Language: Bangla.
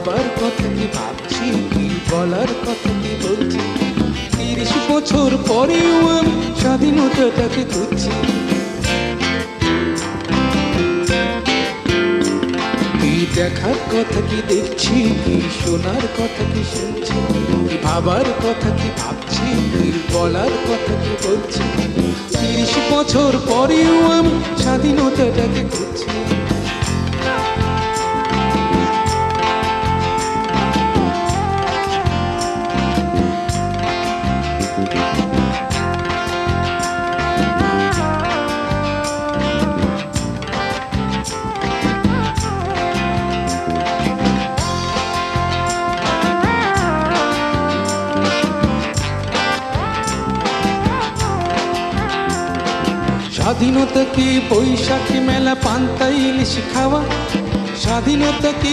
ভাবার কথা কি ভাবছি, কি বলার কথা কি বলছি। 30 বছর পরেও আমি স্বাধীনতাটাকে খুঁজছি। কি দেখার কথা কি দেখছি, কি শোনার কথা কি শুনছি, কি ভাবার কথা কি ভাবছি, কি বলার কথা কি বলছি। 30 বছর পরেও আমি স্বাধীনতাটাকে খুঁজছি। স্বাধীনতা কি বৈশাখী মেলা, পান্তা ইলিশ খাওয়া? স্বাধীনতা কি